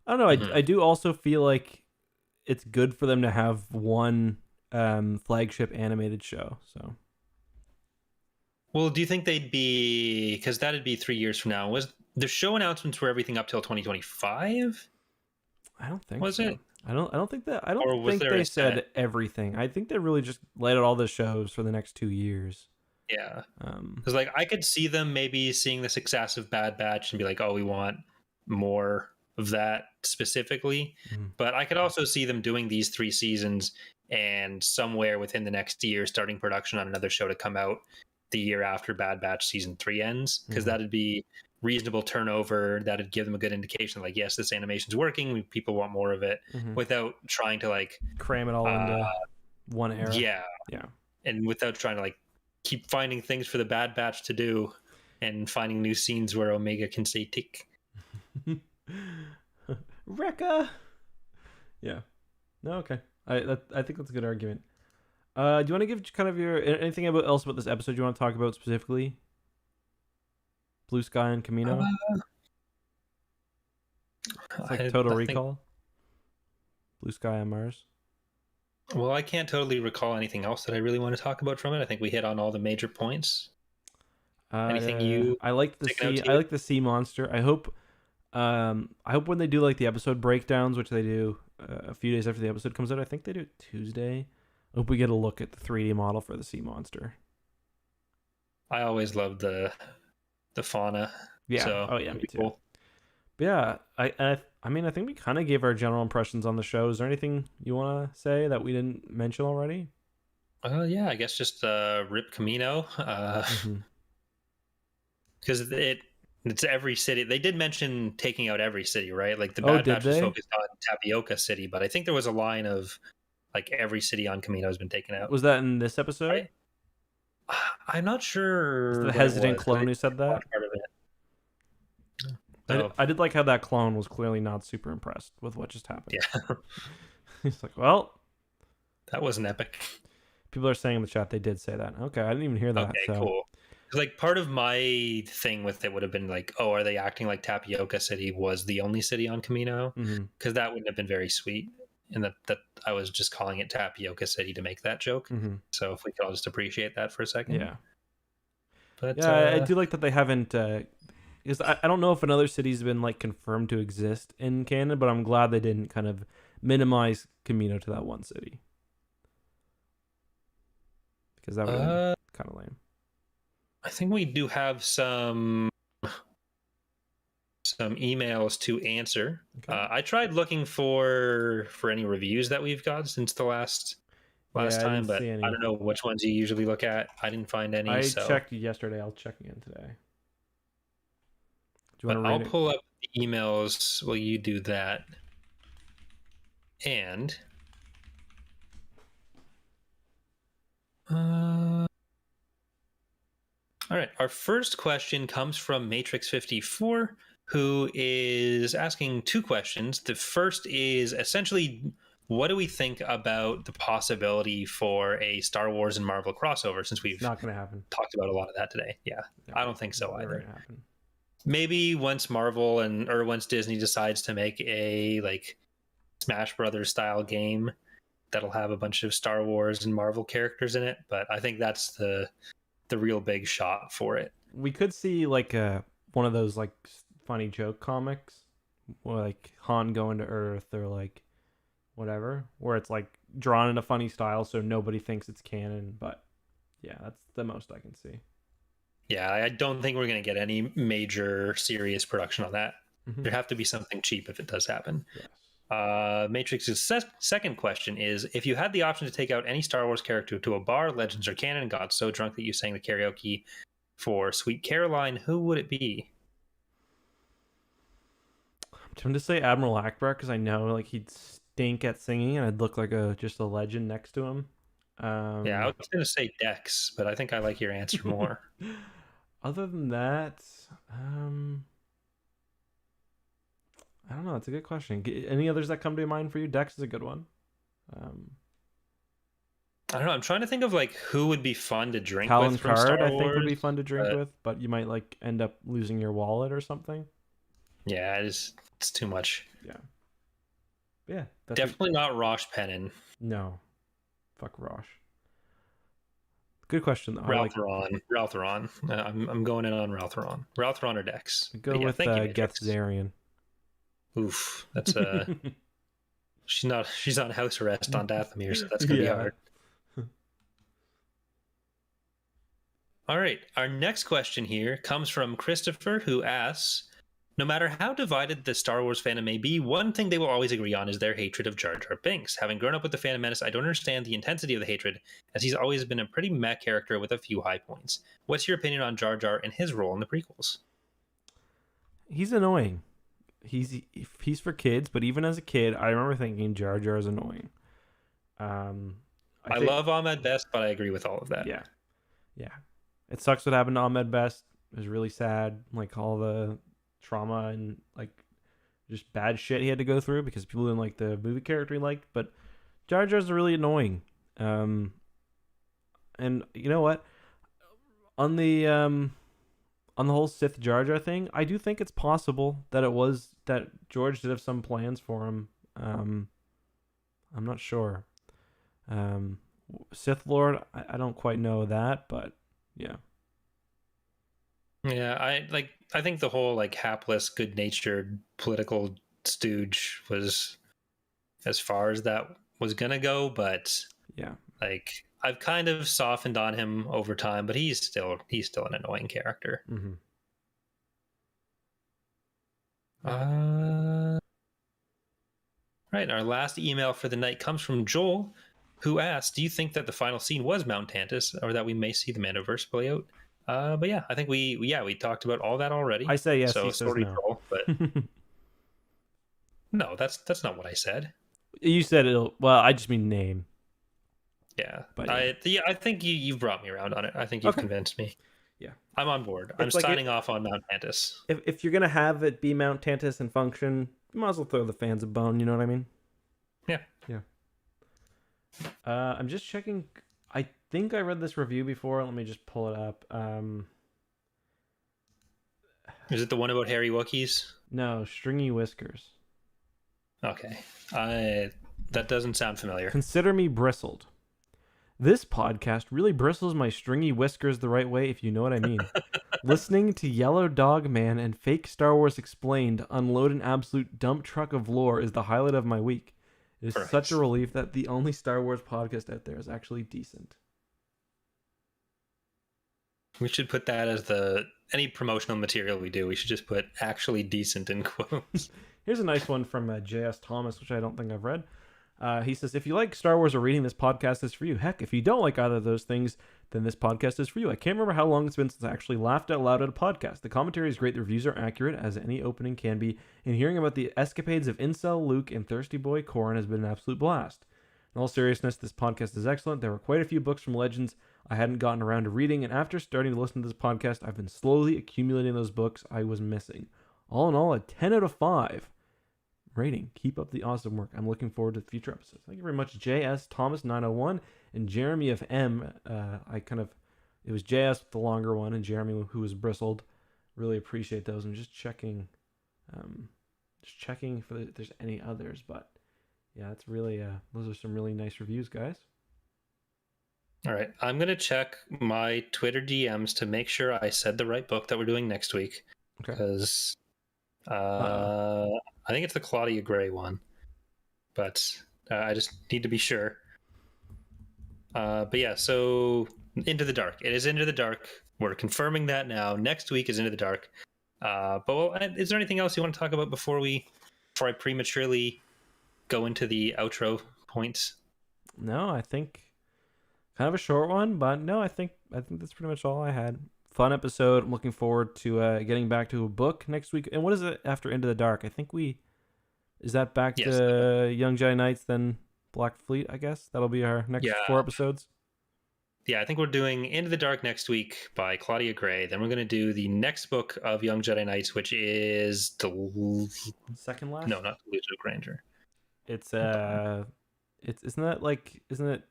I don't know, I do also feel like it's good for them to have one flagship animated show. So, well, do you think they'd be, because that'd be 3 years from now, was the show announcements were everything up till 2025? I don't think Was so. it? I don't think that. I don't Or was think there they a said set? everything. I think they really just laid out all the shows for the next 2 years. Yeah. Um, Because like I could see them maybe seeing the success of Bad Batch and be like, oh, we want more of that specifically. mhm, But I could also see them doing these 3 seasons and somewhere within the next year starting production on another show to come out the year after Bad Batch season 3 ends. Because mhm, that'd be reasonable turnover. That'd give them a good indication like, yes, this animation's working. People want more of it mhm. without trying to like, Cram it all uh, into one era. yeah, Yeah. and without trying to like keep finding things for the Bad Batch to do and finding new scenes where Omega can say tick. Rekka. Yeah. No. Okay. I think that's a good argument. Do you want to give kind of your anything else about this episode you want to talk about specifically? Blue Sky and Kamino. It's like Total I think, Recall. Blue Sky on Mars. well, I can't totally recall anything else that I really want to talk about from it. I think we hit on all the major points. Anything you I like the taken out sea. to I you? like the sea monster. I hope when they do like the episode breakdowns, which they do a few days after the episode comes out. I think they do it Tuesday. I hope we get a look at the 3D model for the sea monster. I always loved the fauna. Yeah. So Oh yeah, that'd me be too. cool. But yeah. I mean, I think we kind of gave our general impressions on the show. Is there anything you want to say that we didn't mention already? Yeah, I guess just Rip Camino. Mm-hmm. Because it's every city. They did mention taking out every city, right? Like the Oh, Bad did Batch was they? focused on Tapioca City, but I think there was a line of like every city on Camino has been taken out. Was that in this episode? I'm not Was sure the what it hesitant was. 'Cause I clone who didn't said that? watch part of it. So I did like how that clone was clearly not super impressed with what just happened. yeah, He's like, well, that was an epic. people are saying in the chat they did say that. Okay, I didn't even hear that. Okay, So cool. 'Cause, like part of my thing with it would have been like, oh, are they acting like Tapioca City was the only city on Camino? mm-hmm. Because that wouldn't have been very sweet. And that I was just calling it Tapioca City to make that joke. Mm-hmm. So if we could all just appreciate that for a second. Yeah. But Yeah, I do like that they haven't. Because I don't know if another city's been like confirmed to exist in canon, but I'm glad they didn't kind of minimize Camino to that one city. Because that would have been kind of lame. I think we do have some emails to answer. Okay. I tried looking for any reviews that we've got since the last Yeah, I time, didn't but see any. I don't know which ones you usually look at. I didn't find any. I so. checked yesterday. I'll check again today. Do you want But to I'll read it? pull up the emails while you do that. And all right, our first question comes from Matrix54, who is asking 2 questions. The first is essentially, what do we think about the possibility for a Star Wars and Marvel crossover, since It's we've not going to happen. talked about a lot of that today? Yeah, I don't think so Never either. gonna happen. Maybe once Marvel or once Disney decides to make a like Smash Brothers style game that'll have a bunch of Star Wars and Marvel characters in it, but I think that's the real big shot for it. We could see like one of those like funny joke comics, where, like Han going to Earth or like whatever, where it's like drawn in a funny style so nobody thinks it's canon. But yeah, that's the most I can see. Yeah, I don't think we're going to get any major serious production on that. Mm-hmm. There have to be something cheap if it does happen. Yes. Matrix's second question is, if you had the option to take out any Star Wars character to a bar, Legends, or canon, and got so drunk that you sang the karaoke for Sweet Caroline, who would it be? I'm tempted to say Admiral Akbar because I know like he'd stink at singing and I'd look like just a legend next to him. Yeah, I was going to say Dex, but I think I like your answer more. Other than that, I don't know. It's a good question. Any others that come to mind for you? Dex is a good one. I don't know. I'm trying to think of like who would be fun to drink Talon with from Card, Star I Wars. think, would be fun to drink with, but you might like end up losing your wallet or something. Yeah, it's too much. Yeah, Definitely not Rosh Pennon. No, fuck Rosh. Good question though. Ralph Theron. I'm going in on Ralph Theron. Ralph Theron or Dex. Go with thank you, Matrix. Geth Zarian. Oof, that's a She's on house arrest on Dathomir, so that's gonna be Yeah. hard. All right. Our next question here comes from Christopher, who asks, no matter how divided the Star Wars fandom may be, one thing they will always agree on is their hatred of Jar Jar Binks. Having grown up with the Phantom Menace, I don't understand the intensity of the hatred, as he's always been a pretty meh character with a few high points. What's your opinion on Jar Jar and his role in the prequels? He's annoying. He's for kids, but even as a kid, I remember thinking Jar Jar is annoying. I love Ahmed Best, but I agree with all of that. Yeah. It sucks what happened to Ahmed Best. It was really sad, like all the trauma and like just bad shit he had to go through because people didn't like the movie character he liked. But Jar Jar's really annoying. And you know what? On the whole Sith Jar Jar thing, I do think it's possible that George did have some plans for him. I'm not sure. Sith Lord, I don't quite know that, but yeah. Yeah, I think the whole like hapless, good-natured political stooge was as far as that was gonna go, but yeah, like I've kind of softened on him over time, but he's still an annoying character. Mm-hmm. Right, our last email for the night comes from Joel, who asked, do you think that the final scene was Mount Tantus, or that we may see the Mandoverse play out? But yeah, I think we talked about all that already. I say yes, so he says sorry, no. Joel, but no, that's not what I said. You said it'll. Well, I just mean name. Yeah, but I think you've brought me around on it. I think you've convinced me. Yeah, I'm on board. I'm like signing off on Mount Tantus. If you're gonna have it be Mount Tantus and function, you might as well throw the fans a bone. You know what I mean? Yeah. I'm just checking. I think I read this review before. Let me just pull it up. Is it the one about hairy Wookiees? No, Stringy Whiskers. Okay. That doesn't sound familiar. Consider me bristled. This podcast really bristles my stringy whiskers the right way, if you know what I mean. Listening to Yellow Dog Man and Fake Star Wars Explained unload an absolute dump truck of lore is the highlight of my week. It is such a relief that the only Star Wars podcast out there is actually decent. We should put that as any promotional material we do. We should just put actually decent in quotes. Here's a nice one from J.S. Thomas, which I don't think I've read. He says, if you like Star Wars or reading, this podcast is for you. Heck, if you don't like either of those things, then this podcast is for you. I can't remember how long it's been since I actually laughed out loud at a podcast. The commentary is great. The reviews are accurate, as any opening can be. And hearing about the escapades of Incel Luke and Thirsty Boy Corrin has been an absolute blast. In all seriousness, this podcast is excellent. There were quite a few books from Legends I hadn't gotten around to reading, and after starting to listen to this podcast, I've been slowly accumulating those books I was missing. All in all, a 10 out of 5 rating. Keep up the awesome work. I'm looking forward to the future episodes. Thank you very much, J.S. Thomas 901 and Jeremy of M. It was J.S. with the longer one and Jeremy who was bristled. Really appreciate those. I'm just checking if there's any others, but yeah, it's really those are some really nice reviews, guys. All right, I'm gonna check my Twitter DMs to make sure I said the right book that we're doing next week. Okay. Because I think it's the Claudia Gray one, but I just need to be sure. But yeah, so Into the Dark. It is Into the Dark. We're confirming that now. Next week is Into the Dark. Is there anything else you want to talk about before I prematurely go into the outro points? No, I think kind of a short one, but no, I think that's pretty much all I had. Fun episode. I'm looking forward to getting back to a book next week. And what is it after Into the Dark? I think is that back to Young Jedi Knights, then Black Fleet, I guess? That'll be our next 4 episodes. Yeah, I think we're doing Into the Dark next week by Claudia Gray. Then we're going to do the next book of Young Jedi Knights, which is second last? No, not Delusion of Grandeur. It's isn't it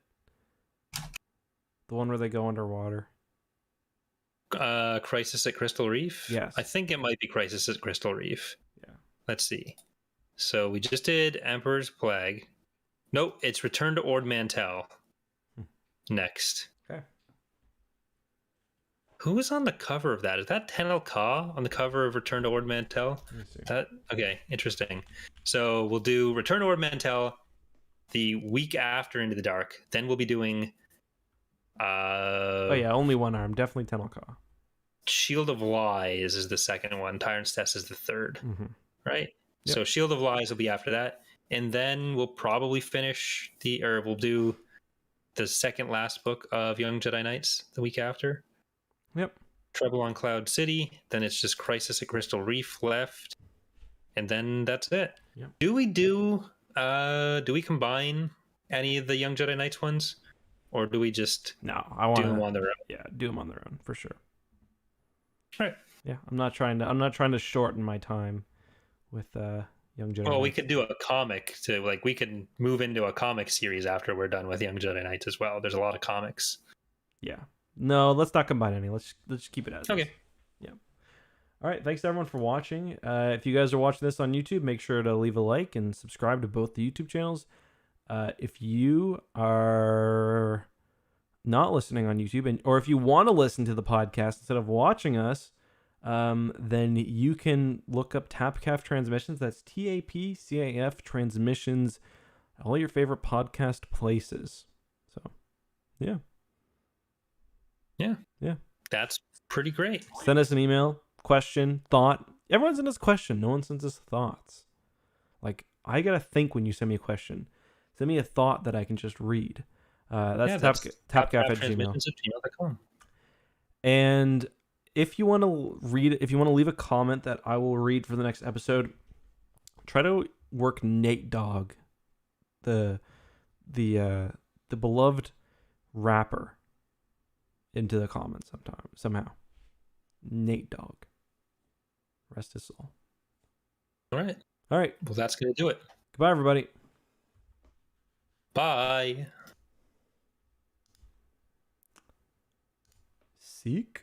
the one where they go underwater? Crisis at Crystal Reef? Yes. I think it might be Crisis at Crystal Reef. Yeah. Let's see. So we just did Emperor's Plague. Nope, it's Return to Ord Mantell. Next. Okay. Who was on the cover of that? Is that Tenel Ka on the cover of Return to Ord Mantell? Okay, interesting. So we'll do Return to Ord Mantell, the week after Into the Dark, then we'll be doing Oh yeah, only one arm. Definitely Tenelka. Shield of Lies is the second one. Tyrant's Test is the third. Mm-hmm. Right? Yep. So Shield of Lies will be after that. And then we'll probably we'll do the second last book of Young Jedi Knights the week after. Yep. Trouble on Cloud City. Then it's just Crisis at Crystal Reef left. And then that's it. Yep. Do we combine any of the Young Jedi Knights ones? Or do we just do them on their own? Yeah, do them on their own for sure. Right. Yeah, I'm not trying to shorten my time with Young Jedi. Well, we could do a comic we could move into a comic series after we're done with Young Jedi Knights as well. There's a lot of comics. Yeah. No, let's not combine any. Let's keep it as okay. Is. Yeah. All right. Thanks everyone for watching. If you guys are watching this on YouTube, make sure to leave a like and subscribe to both the YouTube channels. If you are not listening on YouTube, or if you want to listen to the podcast instead of watching us, then you can look up TapCaf Transmissions. That's TAPCAF Transmissions, all your favorite podcast places. So, yeah. That's pretty great. Send us an email, question, thought. Everyone sends us a question. No one sends us thoughts. Like, I gotta think when you send me a question. Send me a thought that I can just read. That's tapcaf@gmail.com. And if you want to leave a comment that I will read for the next episode, try to work Nate Dogg, the beloved rapper, into the comments somehow. Nate Dogg. Rest his soul. All right. Well, that's going to do it. Goodbye, everybody. Bye. Seek.